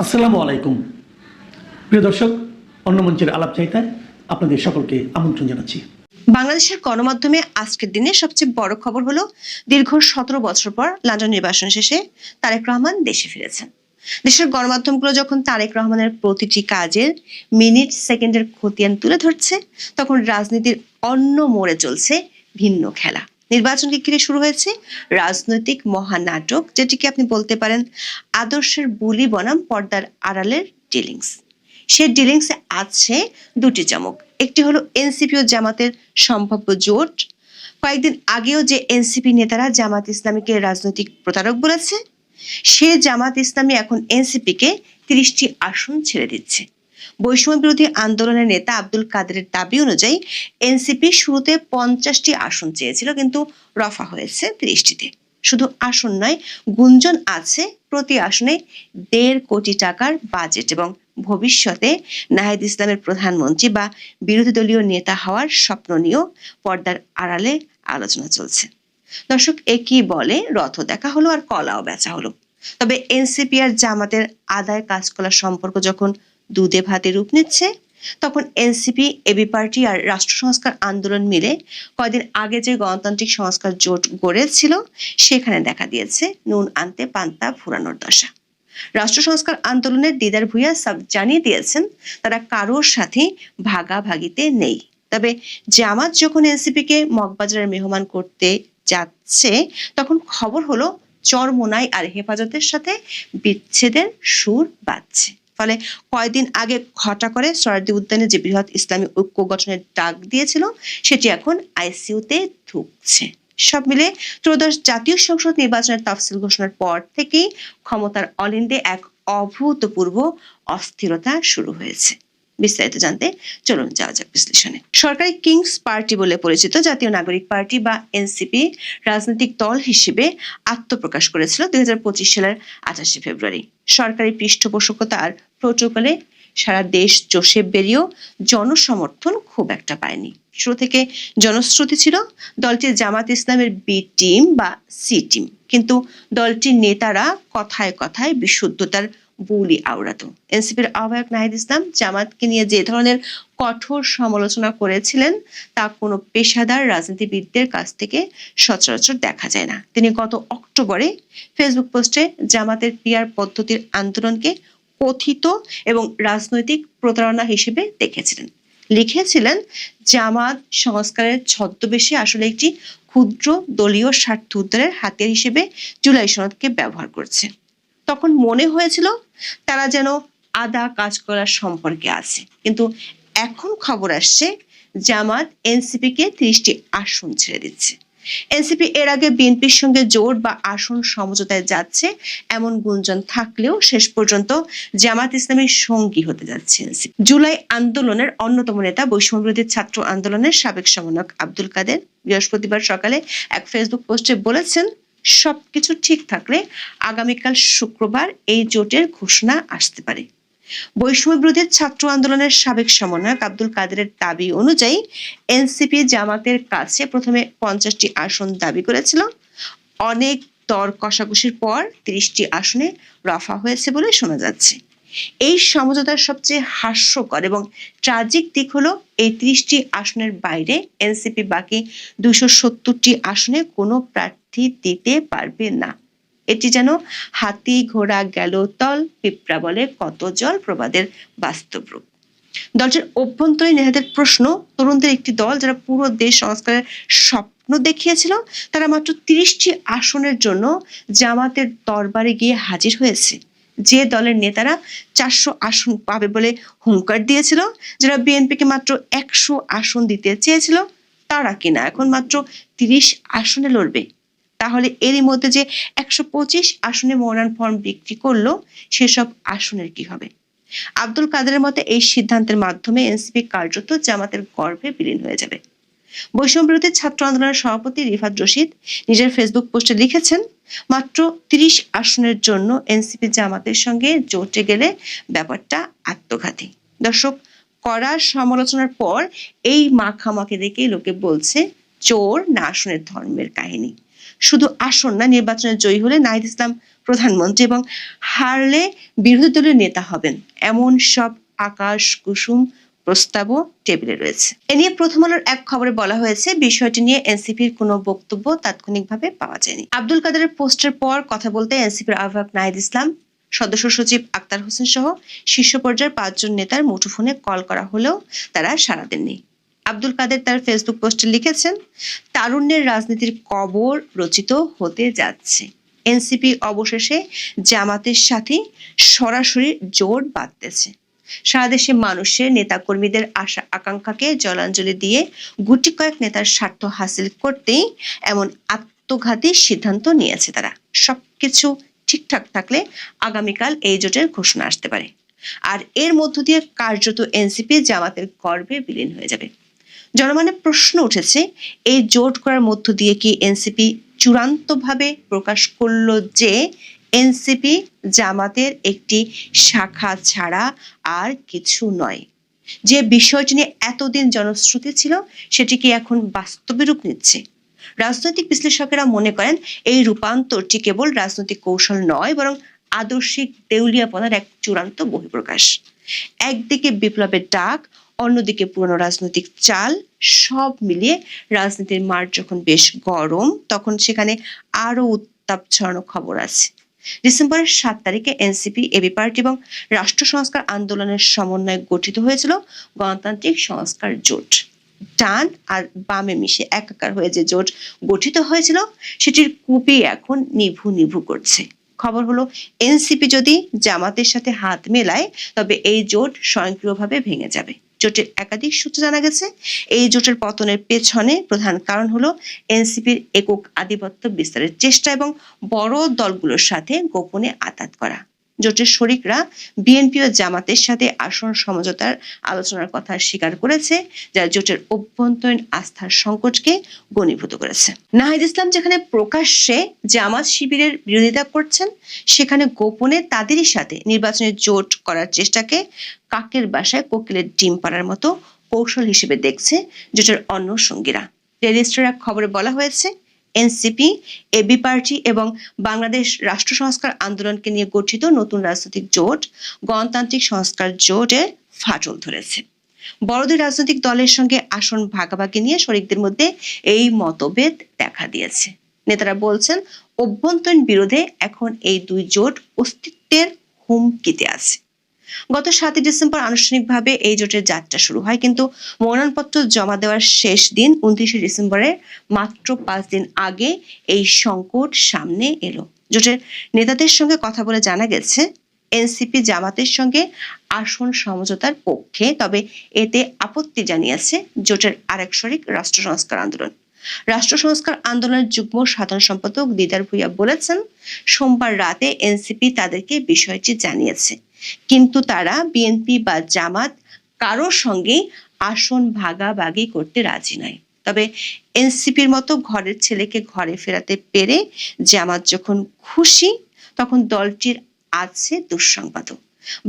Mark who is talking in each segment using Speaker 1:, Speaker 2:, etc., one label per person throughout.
Speaker 1: আসসালামু আলাইকুম প্রিয় দর্শক, অন্য মঞ্চের আলাপচারিতায় আপনাদের সকলকে আমন্ত্রণ জানাচ্ছি।
Speaker 2: বাংলাদেশের গণমাধ্যমে আজকের দিনে সবচেয়ে বড় খবর হলো দীর্ঘ 17 বছর পর লন্ডন নির্বাচন শেষে তারেক রহমান দেশে ফিরেছেন। দেশের গণমাধ্যমগুলো যখন তারেক রহমানের প্রতিটি কাজের মিনিট সেকেন্ডের খতিয়ান তুলে ধরছে, তখন রাজনীতির অন্য মোড়ে চলছে ভিন্ন খেলা। নির্বাচনকে ঘিরে শুরু হয়েছে রাজনৈতিক মহানাটক, যেটিকে আপনি বলতে পারেন আদর্শের বুলি বনাম পর্দার আড়ালের ডিলিংস। সে ডিলিংসে আছে দুটি চমক। একটি হলো এনসিপি ও জামাতের সম্ভাব্য জোট। কয়েকদিন আগেও যে এনসিপি নেতারা জামাত ইসলামীকে রাজনৈতিক প্রতারক বলেছে, সে জামাত ইসলামী এখন এনসিপিকে 30টি আসন ছেড়ে দিচ্ছে। বৈষম্য বিরোধী আন্দোলনের নেতা আব্দুল কাদেরের দাবি অনুযায়ী এনসিপি শুরুতে 50টি আসন চেয়েছিল, কিন্তু রফা হয়েছে 30টিতে। শুধু আসন নয়, গুঞ্জন আছে প্রতি আসনে 1.5 কোটি টাকার বাজেট এবং ভবিষ্যতে নাহিদ ইসলামের প্রধানমন্ত্রী বা বিরোধী দলীয় নেতা হওয়ার স্বপ্ন নিয়েও পর্দার আড়ালে আলোচনা চলছে। দর্শক, একই বলে রথ দেখা হলো আর কলাও বেচা হলো। তবে এনসিপি আর জামাতের আদায় কাজ করার সম্পর্ক যখন দুধে ভাতে রূপ নিচ্ছে, তখন এনসিপি, এবি পার্টি আর রাষ্ট্র সংস্কার আন্দোলন মিলে কয়েকদিন আগে যে গণতান্ত্রিক সংস্কার জোট গড়েছিল, সেখানে দেখা দিয়েছে নুন আনতে পান্তা ফুরানোর দশা। রাষ্ট্র সংস্কার আন্দোলনের দিদার ভূঁইয়া সব জানিয়ে দিয়েছেন তারা কারোর সাথে ভাগাভাগিতে নেই। তবে জামাত যখন এনসিপিকে মগবাজারের মেহমান করতে যাচ্ছে, তখন খবর হলো চরমোনাই আর হেফাজতের সাথে বিচ্ছেদের সুর বাজছে। ফলে কয়েকদিন আগে ঘটা করে সরারদি উদ্যানে যে বৃহৎ ইসলামী ঐক্য গঠনের ডাক দিয়েছিল, সেটি এখন আইসিইউতে ঢুকছে। সব মিলে ত্রয়োদশ জাতীয় সংসদ নির্বাচনের তফসিল ঘোষণার পর থেকেই ক্ষমতার অলিন্দে এক অভূতপূর্ব অস্থিরতা শুরু হয়েছে। বিস্তারিত জানতে চলুন যাওয়া যাক বিশ্লেষণে। সরকারি কিংস পার্টি বলে পরিচিত জাতীয় নাগরিক পার্টি বা এনসিপি রাজনৈতিক দল হিসেবে আত্মপ্রকাশ করেছিল 2025 সালের 28 ফেব্রুয়ারি। সরকারি পৃষ্ঠপোষকতা আর প্রোটোকলে সারা দেশ চষে বেরিয়েও জনসমর্থন খুব একটা পায়নি। শুরু থেকে জনশ্রুতি ছিল দলটি জামাত ইসলামের বি টিম বা সি টিম, কিন্তু দলটির নেতারা কথায় কথায় বিশুদ্ধতার বুলি আওড়াতো। এনসিপির আহ্বায়ক নাহিদ ইসলাম জামাতকে নিয়ে যে ধরনের কঠোর সমালোচনা করেছিলেন, তা কোনো পেশাদার রাজনীতিবিদদের কাছ থেকে সচরাচর দেখা যায় না। তিনি গত অক্টোবরে ফেসবুক পোস্টে জামাতের পিআর পদ্ধতির আন্দোলনকে কথিত এবং রাজনৈতিক প্রতারণা হিসেবে দেখেছিলেন। লিখেছিলেন, জামাত সংস্কারের ছদ্মবেশে আসলে একটি ক্ষুদ্র দলীয় স্বার্থ উদ্ধারের হাতিয়ার হিসেবে জুলাই সনদকে ব্যবহার করছে। তখন মনে হয়েছিল তারা যেন আদা কাজ করার সম্পর্কে আছে, কিন্তু এখন খবর আসছে জামাত এনসিপিকে 30টি আসন ছেড়ে দিচ্ছে। এনসিপি এর আগে বিএনপির সঙ্গে জোট বা আসন সমঝোতায় যাচ্ছে এমন গুঞ্জন থাকলেও শেষ পর্যন্ত জামাত ইসলামের সঙ্গী হতে যাচ্ছে এনসিপি। জুলাই আন্দোলনের অন্যতম নেতা, বৈষম্য বিরোধী ছাত্র আন্দোলনের সাবেক সমন্বয়ক আব্দুল কাদের বৃহস্পতিবার সকালে এক ফেসবুক পোস্টে বলেছেন, সবকিছু ঠিক থাকলে আগামীকাল শুক্রবার এই জোটের ঘোষণা আসতে পারে। বৈষম্য বিরোধী ছাত্র আন্দোলনের সাবেক সমন্বয়ক আব্দুল কাদেরের দাবি অনুযায়ী এনসিপি জামাতের কাছে প্রথমে 50টি আসন দাবি করেছিল। অনেক দর কষাকষির পর 30টি আসনে রফা হয়েছে বলে শোনা যাচ্ছে। এই সমঝোতার সবচেয়ে হাস্যকর এবং ট্রাজিক দিক হলো, এই 30টি আসনের বাইরে এনসিপি বাকি 270টি আসনে কোনো প্রার্থী দিতে পারবে না। এটি যেন হাতি ঘোড়া গেল তল, পিঁপড়া বলে কত জল প্রবাদের বাস্তব রূপ। দলটির অভ্যন্তরীণ নেতাদের প্রশ্ন, তরুণদের একটি দল যারা পুরো দেশ সংস্কারের স্বপ্ন দেখিয়েছিল, তারা মাত্র 30টি আসনের জন্য জামাতের দরবারে গিয়ে হাজির হয়েছে। যে দলের নেতারা 400 আসন পাবে বলে হুঙ্কার দিয়েছিল, যারা বিএনপিকে মাত্র 100 আসন দিতে চেয়েছিল, তারা কিনা এখন মাত্র 30 আসনে লড়বে। তাহলে এরই মধ্যে যে 125 আসনে মনোনয়ন ফর্ম বিক্রি করলো, সেসব আসনের কি হবে? আব্দুল কাদেরের মতে এই সিদ্ধান্তের মাধ্যমে এনসিপি কার্যত জামাতের গর্ভে বিলীন হয়ে যাবে। বৈষম্য বিরোধী ছাত্র আন্দোলনের সভাপতি রিফাত রশিদ নিজের ফেসবুক পোস্টে লিখেছেন, মাত্র 30 আসনের জন্য এনসিপি জামাতের সঙ্গে জোটে গেলে ব্যাপারটা আত্মঘাতী। দর্শক, কড়া সমালোচনার পর এই মাখামাখি দেখে লোকে বলছে চোর না আসনের ধর্মের কাহিনী। শুধু আসন না, নির্বাচনে জয়ী হলে নাহিদ ইসলাম প্রধানমন্ত্রী এবং হারলে বিরোধী দলের নেতা হবেন, এমন সব আকাশ কুসুম প্রস্তাবও টেবিলে রয়েছে। এ নিয়ে প্রথম আলোর এক খবরে বলা হয়েছে, বিষয়টি নিয়ে এনসিপির কোনো বক্তব্য তাৎক্ষণিকভাবে পাওয়া যায়নি। আব্দুল কাদেরের পোস্টের পর কথা বলতে এনসিপির আহ্বায়ক নাহিদ ইসলাম, সদস্য সচিব আক্তার হোসেন সহ শীর্ষ পর্যায়ের 5 জন নেতার মুঠোফোনে কল করা হলেও তারা সাড়া দেননি। আব্দুল কাদের তার ফেসবুক পোস্টে লিখেছেন, তারুণ্যের রাজনীতির কবর রচিত হতে যাচ্ছে। এনসিপি অবশেষে জামাতের সাথে সরাসরি জোট বাঁধতেছে। সারা দেশে মানুষের নেতাকর্মীদের আশা আকাঙ্ক্ষাকে জলাঞ্জলি দিয়ে গুটি কয়েক নেতার স্বার্থ হাসিল করতেই এমন আত্মঘাতী সিদ্ধান্ত নিয়েছে তারা। সবকিছু ঠিকঠাক থাকলে আগামীকাল এই জোটের ঘোষণা আসতে পারে, আর এর মধ্য দিয়ে কার্যত এনসিপি জামাতের গর্ভে বিলীন হয়ে যাবে। জনমনে প্রশ্ন উঠেছে, এই জোট করার মধ্য দিয়ে কি এনসিপি চূড়ান্তভাবে প্রকাশ করলো যে এনসিপি জামাতের একটি শাখা ছাড়া আর কিছু নয়? যে বিষয়টি নিয়ে এতদিন জনশ্রুতি ছিল সেটি কি এখন বাস্তবে রূপ নিচ্ছে? রাজনৈতিক বিশ্লেষকেরা মনে করেন, এই রূপান্তরটি কেবল রাজনৈতিক কৌশল নয়, বরং আদর্শিক দেউলিয়াপনার এক চূড়ান্ত বহিঃপ্রকাশ। একদিকে বিপ্লবের ডাক, অন্যদিকে পুরনো রাজনৈতিক চাল, সব মিলিয়ে রাজনীতির মাঠ যখন বেশ গরম, তখন সেখানে আরো উত্তাপ ছড়ানো খবর আছে। ডিসেম্বরের 7 তারিখে এনসিপি, এবি পার্টি এবং রাষ্ট্র সংস্কার আন্দোলনের সমন্বয়ে গঠিত হয়েছিল গণতান্ত্রিক সংস্কার জোট। ডান আর বামে মিশে একাকার হয়ে যে জোট গঠিত হয়েছিল সেটির কুপি এখন নিভু নিভু করছে। খবর হলো, এনসিপি যদি জামাতের সাথে হাত মেলায় তবে এই জোট স্বয়ংক্রিয়ভাবে ভেঙে যাবে। জোটের একাধিক সূত্রে জানা গেছে, এই জোটের পতনের পেছনে প্রধান কারণ হলো এনসিপির একক আধিপত্য বিস্তারের চেষ্টা এবং বড় দলগুলোর সাথে গোপনে আঁতাত করা। জোটের শরিকরা বিএনপি ও জামাতের সাথে আসন সমঝোতার আলোচনার কথা স্বীকার করেছে, যা জোটের অভ্যন্তরীণ আস্থার সংকটকে ঘনীভূত করেছে। নাহিদ ইসলাম যেখানে প্রকাশ্যে জামাত শিবিরের বিরোধিতা করছেন, সেখানে গোপনে তাদেরই সাথে নির্বাচনে জোট করার চেষ্টাকে কাকের বাসায় কোকিলের ডিম পাড়ার মতো কৌশল হিসেবে দেখছে জোটের অন্য সঙ্গীরা। রেজিস্ট্রার এক খবরে বলা হয়েছে, এনসিপি, এবি পার্টি এবং বাংলাদেশ রাষ্ট্র সংস্কার আন্দোলনকে নিয়ে গঠিত নতুন রাজনৈতিক জোট গণতান্ত্রিক সংস্কার জোটের ফাটল ধরেছে। বড় দুই রাজনৈতিক দলের সঙ্গে আসন ভাগাভাগি নিয়ে শরিকদের মধ্যে এই মতভেদ দেখা দিয়েছে। নেতারা বলছেন, অভ্যন্তরীণ বিরোধে এখন এই দুই জোট অস্তিত্বের হুমকিতে আছে। গত 7 ডিসেম্বর আনুষ্ঠানিকভাবে এই জোটের যাত্রা শুরু হয়, কিন্তু মনোনয়নপত্র জমা দেওয়ার শেষ দিন 29 ডিসেম্বরের মাত্র 5 দিন আগে এই সংকট সামনে এলো। জোটের নেতাদের সঙ্গে কথা বলে জানা গেছে, এনসিপি জামাতের সঙ্গে আসন সমঝোতার পক্ষে, তবে এতে আপত্তি জানিয়েছে জোটের আরেক শরিক রাষ্ট্র সংস্কার আন্দোলন। রাষ্ট্র সংস্কার আন্দোলনের যুগ্ম সাধারণ সম্পাদক দিদার ভূঁইয়া বলেছেন, সোমবার রাতে এনসিপি তাদেরকে বিষয়টি জানিয়েছে, কিন্তু তারা বিএনপি বা জামাত কারোর সঙ্গে আসন ভাগাভাগি করতে রাজি নয়। তবে এনসিপির মতো ঘরের ছেলেকে ঘরে ফেরাতে পেরে জামাত যখন খুশি, তখন দলটির আছে দুঃসংবাদও।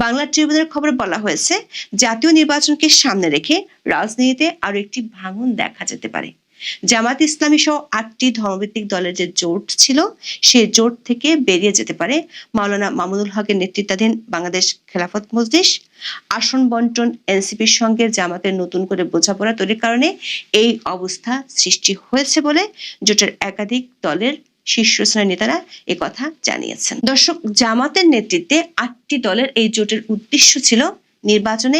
Speaker 2: বাংলা ট্রিবিউনের খবরে বলা হয়েছে, জাতীয় নির্বাচনকে সামনে রেখে রাজনীতিতে আরো একটি ভাঙন দেখা যেতে পারে। জামাত ইসলামী সহ 8টি ধর্মভিত্তিক দলের যে জোট ছিল, সেই জোট থেকে বেরিয়ে যেতে পারে মাওলানা মামুনুল হকের নেতৃত্বাধীন বাংলাদেশ খেলাফত মজলিস। আসন বন্টন, এনসিপির সঙ্গে জামাতের নতুন করে বোঝাপড়া তৈরির কারণে এই অবস্থা সৃষ্টি হয়েছে বলে জোটের একাধিক দলের শীর্ষস্থানীয় নেতারা একথা জানিয়েছেন। দর্শক, জামাতের নেতৃত্বে 8টি দলের এই জোটের উদ্দেশ্য ছিল নির্বাচনে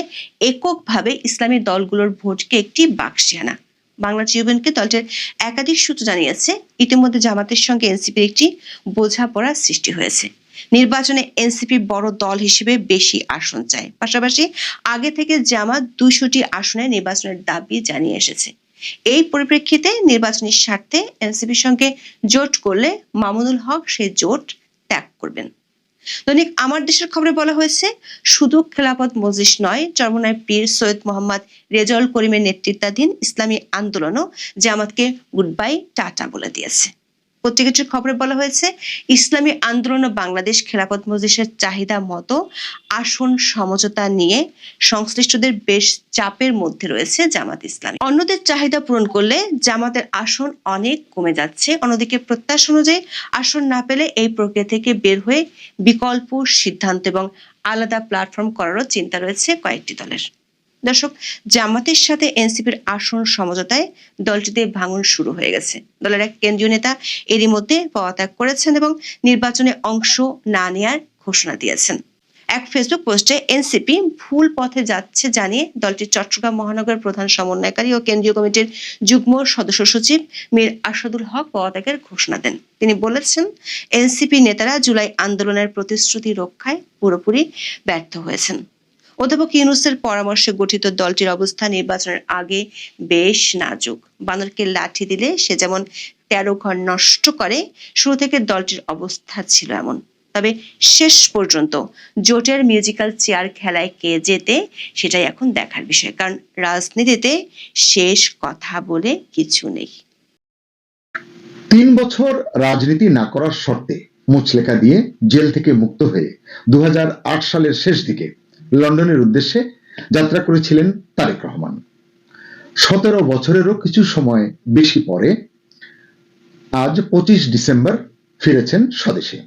Speaker 2: এককভাবে ইসলামী দলগুলোর ভোটকে একটি বাক্সে আনা। বাংলা ট্রিবিউনকে দলটির একাধিক সূত্র জানিয়েছে, ইতিমধ্যে জামাতের সঙ্গে এনসিপির একটি বোঝাপড়া সৃষ্টি হয়েছে। নির্বাচনে এনসিপি বড় দল হিসেবে বেশি আসন চায়, পাশাপাশি আগে থেকে জামাত 200টি আসনে নির্বাচনের দাবি জানিয়ে এসেছে। এই পরিপ্রেক্ষিতে নির্বাচনী স্বার্থে এনসিপির সঙ্গে জোট করলে মামুনুল হক সেই জোট ত্যাগ করবেন। দৈনিক আমার দেশের খবরে বলা হয়েছে, শুধু খেলাফত মজলিস নয়, চরমনায় পীর সৈয়দ মোহাম্মদ রেজাউল করিমের নেতৃত্বাধীন ইসলামী আন্দোলনও জামাতকে গুড বাই টাটা বলে দিয়েছে। পত্রিকাটির খবরে বলা হয়েছে, ইসলামী আন্দোলন ও বাংলাদেশ খেলাফত মজলিসের চাহিদা মতো আসন সমঝোতা নিয়ে সংশ্লিষ্টদের বেশ চাপের মধ্যে রয়েছে জামাত ইসলামী। অন্যদের চাহিদা পূরণ করলে জামাতের আসন অনেক কমে যাচ্ছে, অন্যদিকে প্রত্যাশা অনুযায়ী আসন না পেলে এই প্রক্রিয়া থেকে বের হয়ে বিকল্প সিদ্ধান্ত এবং আলাদা প্ল্যাটফর্ম করারও চিন্তা রয়েছে কয়েকটি দলের। দর্শক, জামাতের সাথে এনসিপির আসন সমঝোতায় দলটিতে ভাঙন শুরু হয়ে গেছে। দলের এক কেন্দ্রীয় নেতা এরই মধ্যে পদত্যাগ করেছেন এবং নির্বাচনে অংশ না নেয়ার ঘোষণা দিয়েছেন। এক ফেসবুক পোস্টে এনসিপি ভুল পথে যাচ্ছে জানিয়ে দলটির চট্টগ্রাম মহানগর প্রধান সমন্বয়কারী ও কেন্দ্রীয় কমিটির যুগ্ম সদস্য সচিব মীর আসাদুল হক পদত্যাগের ঘোষণা দেন। তিনি বলেছেন, এনসিপি নেতারা জুলাই আন্দোলনের প্রতিশ্রুতি রক্ষায় পুরোপুরি ব্যর্থ হয়েছেন। অধ্যাপক ইউনূসের পরামর্শে গঠিত দলটির অবস্থা নির্বাচনের আগে বেশ নাজুক। বানরকে লাঠি দিলে সে যেমন 13 ঘর নষ্ট করে, শুরু থেকে দলটির অবস্থা ছিল এমন। তবে শেষ পর্যন্ত জোটের মিউজিক্যাল চেয়ার খেলায় কে জেতে সেটাই এখন দেখার বিষয়, কারণ রাজনীতিতে শেষ কথা বলে কিছু নেই।
Speaker 3: 3 বছর রাজনীতি না করার শর্তে মুচলেখা দিয়ে জেল থেকে মুক্ত হয়ে 2008 সালের শেষ দিকে লন্ডনের উদ্দেশ্যে যাত্রা করেছিলেন তারেক রহমান। 17 বছরেরও কিছু সময় বেশি পরে আজ 25 ডিসেম্বর ফিরেছেন স্বদেশে।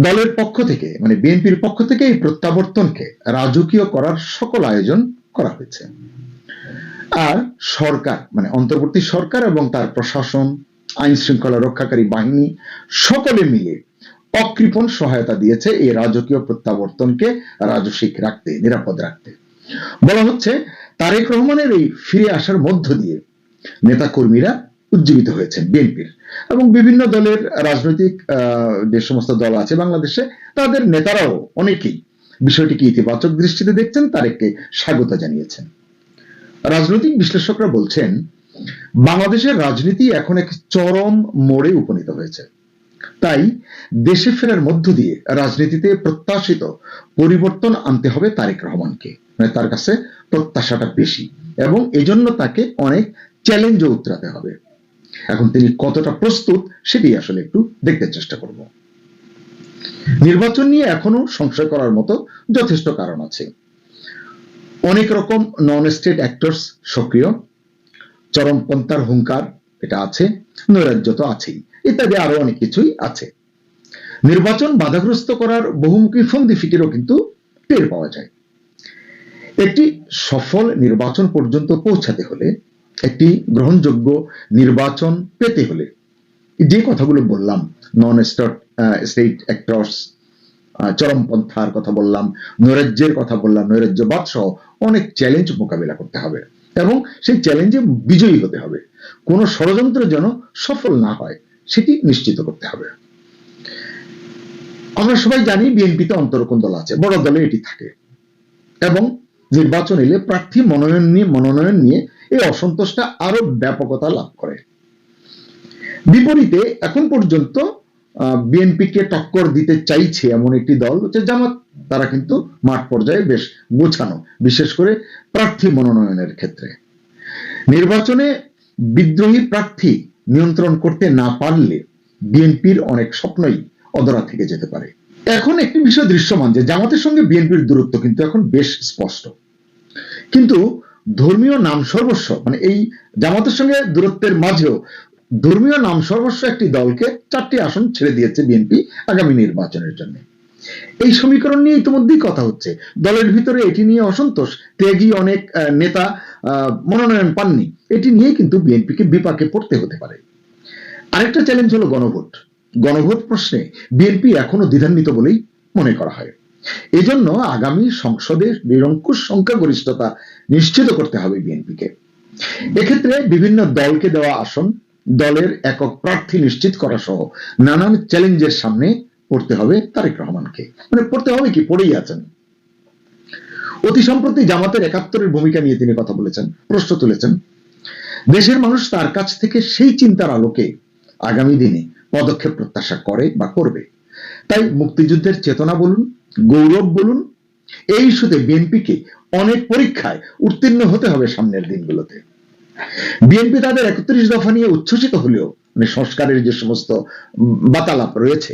Speaker 3: দলের পক্ষ থেকে মানে বিএনপির পক্ষ থেকে এই প্রত্যাবর্তনকে রাজকীয় করার সকল আয়োজন করা হয়েছে। আর সরকার মানে অন্তর্বর্তী সরকার এবং তার প্রশাসন, আইন শৃঙ্খলা রক্ষাকারী বাহিনী সকলে মিলে অকৃপণ সহায়তা দিয়েছে এই রাজকীয় প্রত্যাবর্তনকে রাজসিক রাখতে, নিরাপদ রাখতে। বলা হচ্ছে তারেক রহমানের এই ফিরে আসার মধ্য দিয়ে নেতাকর্মীরা উজ্জীবিত হয়েছেন বিএনপির এবং বিভিন্ন দলের রাজনৈতিক যে সমস্ত দল আছে বাংলাদেশে তাদের নেতারাও অনেকেই বিষয়টিকে ইতিবাচক দৃষ্টিতে দেখছেন, তারেককে স্বাগত জানিয়েছেন। রাজনৈতিক বিশ্লেষকরা বলছেন বাংলাদেশের রাজনীতি এখন এক চরম মোড়ে উপনীত হয়েছে। তাই দেশে ফেরার মধ্য দিয়ে রাজনীতিতে প্রত্যাশিত পরিবর্তন আনতে হবে তারেক রহমানকে, মানে তার কাছে প্রত্যাশাটা বেশি এবং এজন্য তাকে অনেক চ্যালেঞ্জও উতরাতে হবে। এখন তিনি কতটা প্রস্তুত সেটি আসলে একটু দেখতে চেষ্টা করব। নির্বাচন নিয়ে এখনো সংশয় করার মতো যথেষ্ট কারণ আছে। অনেক রকম নন স্টেট অ্যাক্টরস সক্রিয়, চরমপন্থার হুঙ্কার এটা আছে, নৈরাজ্য তো আছেই, ইত্যাদি আরো অনেক কিছুই আছে। নির্বাচন বাধাগ্রস্ত করার বহুমুখী ফন্দি ফিকিরও কিন্তু টের পাওয়া যায়। একটি সফল নির্বাচন পর্যন্ত পৌঁছাতে হলে, একটি গ্রহণযোগ্য নির্বাচন পেতে হলে যে কথাগুলো বললাম, নন স্টেট অ্যাক্টরস, চরমপন্থার কথা বললাম, নৈরাজ্যের কথা বললাম, নৈরাজ্যবাদ সহ অনেক চ্যালেঞ্জ মোকাবিলা করতে হবে এবং সেই চ্যালেঞ্জে বিজয়ী হতে হবে। কোনো ষড়যন্ত্র যেন সফল না হয় সেটি নিশ্চিত করতে হবে। আমরা সবাই জানি বিএনপিতে অন্তরকম দল আছে, বড় দলে এটি থাকে এবং নির্বাচন এলে প্রার্থী মনোনয়ন নিয়ে এই অসন্তোষটা আরো ব্যাপকতা লাভ করে। বিপরীতে এখন পর্যন্ত বিএনপিকে টক্কর দিতে চাইছে এমন একটি দল হচ্ছে জামাত। তারা কিন্তু মাঠ পর্যায়ে বেশ গোছানো, বিশেষ করে প্রার্থী মনোনয়নের ক্ষেত্রে। নির্বাচনে বিদ্রোহী প্রার্থী নিয়ন্ত্রণ করতে না পারলে বিএনপির অনেক স্বপ্নই অধরা থেকে যেতে পারে। এখন একটি বিষয় দৃশ্যমান যে জামাতের সঙ্গে বিএনপির দূরত্ব কিন্তু এখন বেশ স্পষ্ট, কিন্তু ধর্মীয় নাম সর্বস্ব মানে এই জামাতের সঙ্গে দূরত্বের মাঝেও ধর্মীয় নাম সর্বস্ব একটি দলকে 4টি আসন ছেড়ে দিয়েছে বিএনপি আগামী নির্বাচনের জন্য। এই সমীকরণ নিয়ে ইতিমধ্যেই কথা হচ্ছে, দলের ভিতরে এটি নিয়ে অসন্তোষ, ত্যাগী অনেক নেতা মনোনয়ন পাননি, এটি নিয়ে কিন্তু বিএনপিকে বিপাকে পড়তে হতে পারে। আরেকটা চ্যালেঞ্জ হলো গণভোট। গণভোট প্রশ্নে বিএনপি এখনো দ্বিধান্বিত বলেই মনে করা হয়। এজন্য আগামী সংসদে নিরঙ্কুশ সংখ্যাগরিষ্ঠতা নিশ্চিত করতে হবে বিএনপিকে। এক্ষেত্রে বিভিন্ন দলকে দেওয়া আসন, দলের একক প্রার্থী নিশ্চিত করা সহ নানান চ্যালেঞ্জের সামনে পড়তে হবে তারেক রহমানকে, মানে পড়তে হবে কি, পড়েই আছেন। অতি সম্প্রতি জামাতের 71-এর ভূমিকা নিয়ে তিনি কথা বলেছেন, প্রশ্ন তুলেছেন। দেশের মানুষ তার কাছ থেকে সেই চিন্তার আলোকে আগামী দিনে পদক্ষেপ প্রত্যাশা করে বা করবে। তাই মুক্তিযুদ্ধের চেতনা বলুন, গৌরব বলুন, এই ইস্যুতে বিএনপিকে অনেক পরীক্ষায় উত্তীর্ণ হতে হবে সামনের দিনগুলোতে। বিএনপি তাদের 31 দফা নিয়ে উচ্ছ্বসিত হলেও, মানে সংস্কারের যে সমস্ত বাতালাপ রয়েছে,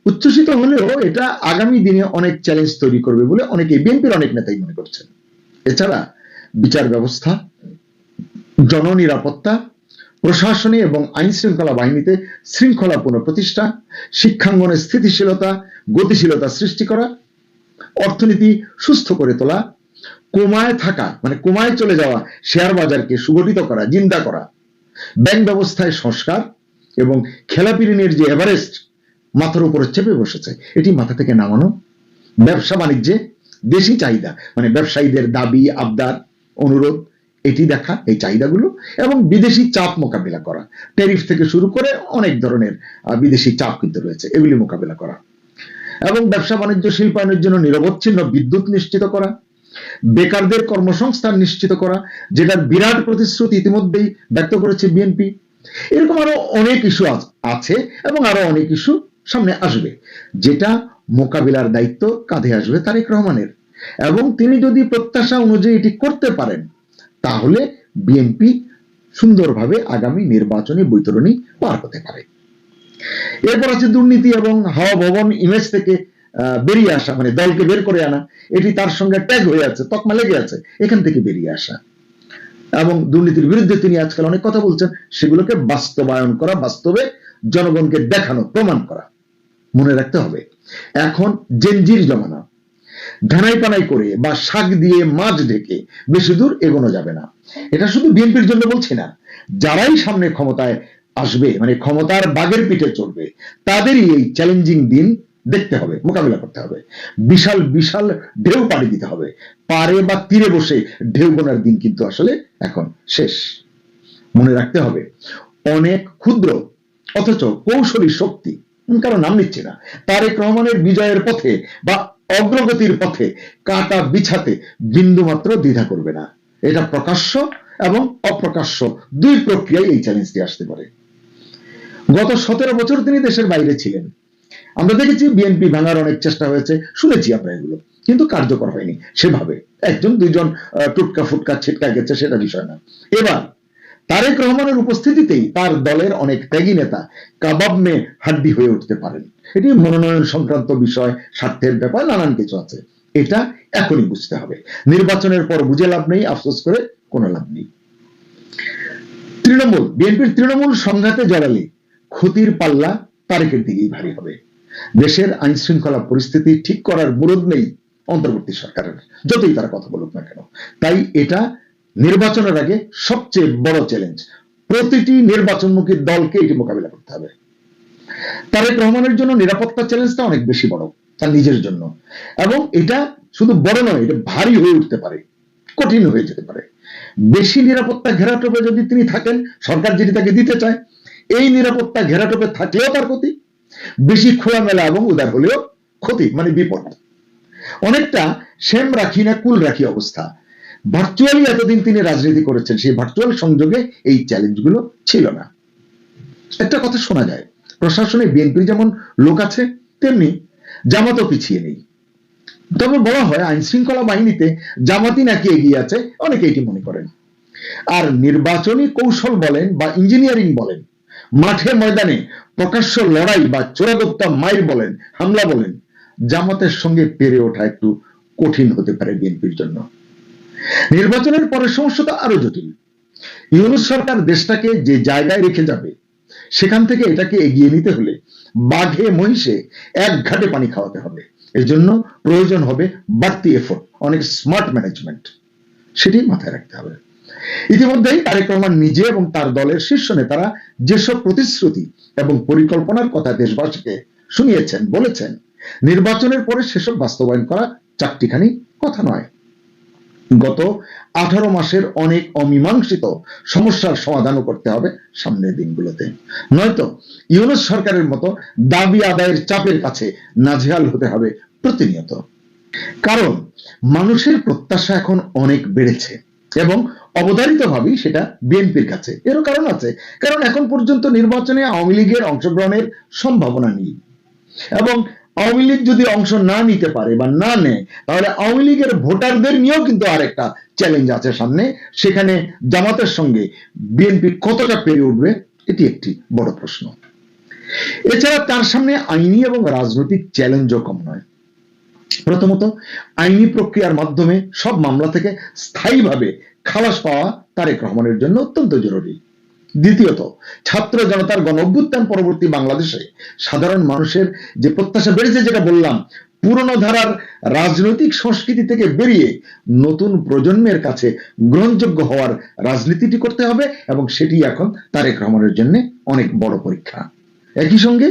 Speaker 3: উচ্ছ্বসিত হলেও এটা আগামী দিনে অনেক চ্যালেঞ্জ তৈরি করবে বলে অনেকে, বিএনপির অনেক নেতাই মনে করছেন। এছাড়া বিচার ব্যবস্থা, জননিরাপত্তা, প্রশাসনে এবং আইন শৃঙ্খলা বাহিনীতে শৃঙ্খলা পুনঃপ্রতিষ্ঠা, শিক্ষাঙ্গনে স্থিতিশীলতা, গতিশীলতা সৃষ্টি করা, অর্থনীতি সুস্থ করে তোলা, কোমায় থাকা মানে কোমায় চলে যাওয়া শেয়ার বাজারকে সুগঠিত করা, জিন্দা করা, ব্যাংক ব্যবস্থায় সংস্কার এবং খেলাপি ঋণের যে এভারেস্ট মাথার উপরে চেপে বসেছে এটি মাথা থেকে নামানো, ব্যবসা বাণিজ্যে দেশি চাহিদা মানে ব্যবসায়ীদের দাবি আবদার অনুরোধ এটি দেখা, এই চাহিদাগুলো, এবং বিদেশি চাপ মোকাবিলা করা, ট্যারিফ থেকে শুরু করে অনেক ধরনের বিদেশি চাপ কিন্তু রয়েছে, এগুলি মোকাবিলা করা, এবং ব্যবসা বাণিজ্য শিল্পায়নের জন্য নিরবচ্ছিন্ন বিদ্যুৎ নিশ্চিত করা, বেকারদের কর্মসংস্থান নিশ্চিত করা, যেটার বিরাট প্রতিশ্রুতি ইতিমধ্যেই ব্যক্ত করেছে বিএনপি। এরকম আরো অনেক ইস্যু আছে এবং আরো অনেক ইস্যু সামনে আসবে, যেটা মোকাবিলার দায়িত্ব কাঁধে আসবে তারেক রহমানের, এবং তিনি যদি প্রত্যাশা অনুযায়ী এটি করতে পারেন তাহলে বিএনপি সুন্দরভাবে আগামী নির্বাচনী বৈতরণী পার হতে পারে। এরপর আছে দুর্নীতি এবং হাওয়া ভবন ইমেজ থেকে বেরিয়ে আসা, মানে দলকে বের করে আনা, এটি তার সঙ্গে ট্যাগ হয়ে আছে, তকমা লেগে আছে, এখান থেকে বেরিয়ে আসা, এবং দুর্নীতির বিরুদ্ধে তিনি আজকাল অনেক কথা বলছেন, সেগুলোকে বাস্তবায়ন করা, বাস্তবে জনগণকে দেখানো, প্রমাণ করা। মনে রাখতে হবে এখন জেনজির জমানা, ধানাই পানাই করে বা শাক দিয়ে মাছ ঢেকে বেশি দূর এগোনো যাবে না। এটা শুধু বিএনপির জন্য বলছি না, যারাই সামনে ক্ষমতায় আসবে, মানে ক্ষমতার বাগের পিঠে চলবে, তাদেরই এই চ্যালেঞ্জিং দিন দেখতে হবে, মোকাবিলা করতে হবে। বিশাল বিশাল ঢেউ পাড়ি দিতে হবে, পারে বা তীরে বসে ঢেউ গোনার দিন কিন্তু আসলে এখন শেষ। মনে রাখতে হবে অনেক ক্ষুদ্র অথচ কৌশলী শক্তি, কারো নাম নিচ্ছে না, তারেক রহমানের বিজয়ের পথে বা অগ্রগতির পথে কাটা বিছাতে বিন্দুমাত্র দ্বিধা করবে না। এটা প্রকাশ্য এবং অপ্রকাশ্য দুই প্রক্রিয়ায় এই চ্যালেঞ্জটি আসতে পারে। গত 17 বছর তিনি দেশের বাইরে ছিলেন, আমরা দেখেছি বিএনপি ভাঙার অনেক চেষ্টা হয়েছে, শুনেছি আমরা এগুলো, কিন্তু কার্যকর হয়নি সেভাবে, একজন দুইজন টুটকা ফুটকা ছিটকা গেছে সেটা বিষয় না। এবার তারেক রহমানের উপস্থিতিতেই তার দলের অনেক ত্যাগী নেতা কাবাব মে হাড্ডি হয়ে উঠতে পারেন। এটি মনোনয়ন সংক্রান্ত বিষয়, স্বার্থের ব্যাপার, নানান কিছু আছে, এটা এখনই বুঝতে হবে। নির্বাচনের পর বুঝে লাভ নেই, আফসোস করে কোনো লাভ নেই। তৃণমূল, বিএনপির তৃণমূল সংঘাতে জড়ালে ক্ষতির পাল্লা তারেকের দিকেই ভারী হবে। দেশের আইন শৃঙ্খলা পরিস্থিতি ঠিক করার মুরদ নেই অন্তর্বর্তী সরকারের, যতই তারা কথা বলুক না কেন। তাই এটা নির্বাচনের আগে সবচেয়ে বড় চ্যালেঞ্জ, প্রতিটি নির্বাচনমুখী দলকে এটি মোকাবিলা করতে হবে। তারেক রহমানের জন্য নিরাপত্তা চ্যালেঞ্জটা অনেক বেশি বড় তার নিজের জন্য, এবং এটা শুধু বড় নয়, এটা ভারী হয়ে উঠতে পারে, কঠিন হয়ে যেতে পারে। বেশি নিরাপত্তা ঘেরাটোপে যদি তিনি থাকেন, সরকার যেটি তাকে দিতে চায়, এই নিরাপত্তা ঘেরাটোপে থাকলেও তার ক্ষতি, বেশি খোলামেলা এবং উদার হলেও ক্ষতি, মানে বিপদ। অনেকটা সেম রাখি না কুল রাখি অবস্থা। ভার্চুয়ালি এতদিন তিনি রাজনীতি করেছেন, সেই ভার্চুয়াল সংযোগে এই চ্যালেঞ্জগুলো ছিল না। একটা কথা শোনা যায়, প্রশাসনে বিএনপি যেমন লোক আছে তেমনি জামাতও পিছিয়ে নেই। তবে বলা হয় আইন শৃঙ্খলা বাহিনীতে জামাতই নাকি এগিয়ে আছে, অনেকে এটি মনে করেন। আর নির্বাচনী কৌশল বলেন বা ইঞ্জিনিয়ারিং বলেন, মাঠে ময়দানে প্রকাশ্য লড়াই বা চোরাগোপ্তা মাইর বলেন, হামলা বলেন, জামাতের সঙ্গে পেরে ওঠা একটু কঠিন হতে পারে বিএনপির জন্য। নির্বাচনের পরের সমস্যাটা আরো জটিল। ইউনূস সরকার দেশটাকে যে জায়গায় রেখে যাবে, সেখান থেকে এটাকে এগিয়ে নিতে হলে বাঘে মহিষে এক ঘাটে পানি খাওয়াতে হবে। এর জন্য প্রয়োজন হবে বাড়তি এফোর্ট, অনেক স্মার্ট ম্যানেজমেন্ট, সেটি মাথায় রাখতে হবে। ইতিমধ্যেই তারেক রহমান নিজে এবং তার দলের শীর্ষ নেতারা যেসব প্রতিশ্রুতি এবং পরিকল্পনার কথা দেশবাসীকে শুনিয়েছেন, বলেছেন, নির্বাচনের পরে সেসব বাস্তবায়ন করা চারটিখানি কথা নয়। গত 18 মাসের অনেক অমীমাংসিত সমস্যার সমাধানও করতে হবে সামনের দিনগুলোতে, নয়তো ইউনূস সরকারের মতো দাবি আদায়ের চাপের কাছে নাজেহাল হতে হবে প্রতিনিয়ত। কারণ মানুষের প্রত্যাশা এখন অনেক বেড়েছে এবং অবধারিতভাবেই সেটা বিএনপির কাছে। এরও কারণ আছে, কারণ এখন পর্যন্ত নির্বাচনে আওয়ামী লীগের অংশগ্রহণের সম্ভাবনা নেই এবং আওয়ামী লীগ যদি অংশ না নিতে পারে বা না নেয়, তাহলে আওয়ামী লীগের ভোটারদের নিয়েও কিন্তু আরেকটা চ্যালেঞ্জ আছে সামনে। সেখানে জামাতের সঙ্গে বিএনপি কতটা পেরে উঠবে, এটি একটি বড় প্রশ্ন। এছাড়া তার সামনে আইনি এবং রাজনৈতিক চ্যালেঞ্জও কম নয়। প্রথমত, আইনি প্রক্রিয়ার মাধ্যমে সব মামলা থেকে স্থায়ীভাবে খালাস পাওয়া তারেক রহমানের জন্য অত্যন্ত জরুরি। দ্বিতীয়ত, ছাত্র জনতার গণ অভ্যুত্থান পরবর্তী বাংলাদেশে সাধারণ মানুষের যে প্রত্যাশা বেড়েছে, যেটা বললাম, পুরনো ধারার রাজনৈতিক সংস্কৃতি থেকে বেরিয়ে নতুন প্রজন্মের কাছে গ্রহণযোগ্য হওয়ার রাজনীতিটি করতে হবে, এবং সেটি এখন তারেক রহমানের জন্য অনেক বড় পরীক্ষা। একই সঙ্গে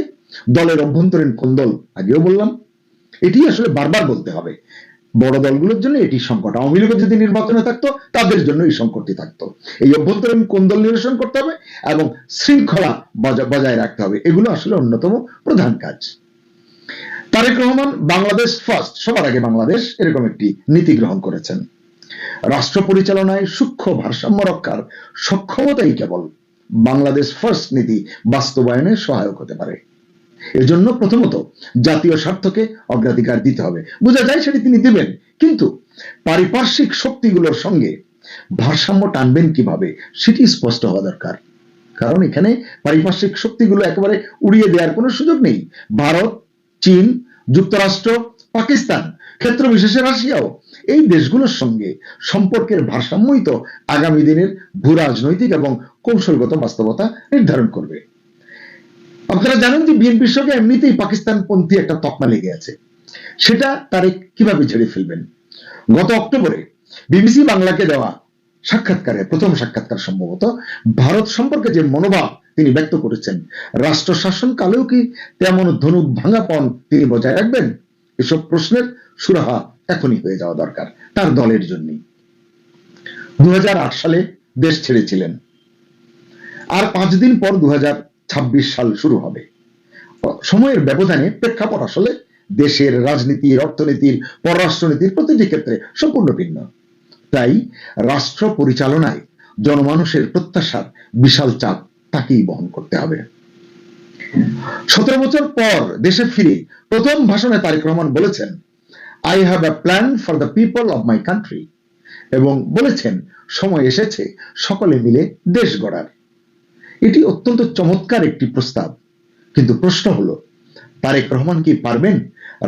Speaker 3: দলের অভ্যন্তরীণ কোন্দল, আগেও বললাম, এটি আসলে বারবার বলতে হবে, বড় দলগুলোর জন্য এটি সংকট। আওয়ামী লীগ যদি নির্বাচনে থাকতো, তাদের জন্য এই সংকটটি থাকতো। এই অভ্যন্তরীণ কোন্দল নিরসন করতে হবে এবং শৃঙ্খলা বজায় রাখতে হবে, এগুলো আসলে অন্যতম প্রধান কাজ। তারেক রহমান বাংলাদেশ ফার্স্ট, সবার আগে বাংলাদেশ, এরকম একটি নীতি গ্রহণ করেছেন। রাষ্ট্র পরিচালনায় সূক্ষ্ম ভারসাম্য রক্ষার সক্ষমতাই কেবল বাংলাদেশ ফার্স্ট নীতি বাস্তবায়নে সহায়ক হতে পারে। এজন্য প্রথমত জাতীয় স্বার্থকে অগ্রাধিকার দিতে হবে। বোঝা যায় সেটি তিনি দিবেন, কিন্তু পারিপার্শ্বিক শক্তিগুলোর সঙ্গে ভারসাম্য টানবেন কিভাবে, সেটি স্পষ্ট হওয়া দরকার। কারণ এখানে পারিপার্শ্বিক শক্তিগুলো একেবারে উড়িয়ে দেওয়ার কোনো সুযোগ নেই। ভারত, চীন, যুক্তরাষ্ট্র, পাকিস্তান, ক্ষেত্র বিশেষে রাশিয়াও, এই দেশগুলোর সঙ্গে সম্পর্কের ভারসাম্যই তো আগামী দিনের ভূ রাজনৈতিক এবং কৌশলগত বাস্তবতা নির্ধারণ করবে। আপনারা জানেন যে বিএনপির সঙ্গে এমনিতেই পাকিস্তান পন্থী একটা তকমা লেগে আছে, সেটা তারেক কিভাবে ঝেড়ে ফেলবেন। গত অক্টোবরে বিবিসি বাংলাকে দেওয়া সাক্ষাৎকারে, প্রথম সাক্ষাৎকার সম্ভবত, ভারত সম্পর্কে যে মনোভাব তিনি ব্যক্ত করেছেন, রাষ্ট্র শাসন কালেও কি তেমন ধনুক ভাঙাপন তিনি বজায় রাখবেন? এসব প্রশ্নের সুরাহা এখনই হয়ে যাওয়া দরকার তার দলের জন্য। 2008 সালে দেশ ছেড়েছিলেন, আর 5 দিন পর 2026 সাল শুরু হবে। সময়ের ব্যবধানে প্রেক্ষাপট আসলে দেশের রাজনীতির, অর্থনীতির, পররাষ্ট্রনীতির প্রতিটি ক্ষেত্রে সম্পূর্ণ ভিন্ন। তাই রাষ্ট্র পরিচালনায় জনমানুষের প্রত্যাশার বিশাল চাপ তাকেই বহন করতে হবে। 17 বছর পর দেশে ফিরে প্রথম ভাষণে তারেক রহমান বলেছেন, I have a plan for the people of my country, এবং বলেছেন সময় এসেছে সকলে মিলে দেশ গড়ার। এটি অত্যন্ত চমৎকার একটি প্রস্তাব, কিন্তু প্রশ্ন হলো, তারেক রহমান কি পারবেন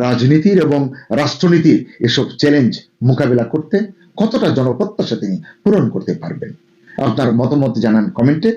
Speaker 3: রাজনীতির এবং রাষ্ট্রনীতির এসব চ্যালেঞ্জ মোকাবেলা করতে? কতটা জনপ্রত্যাশা তিনি পূরণ করতে পারবেন? আপনার মতামত জানান কমেন্টে।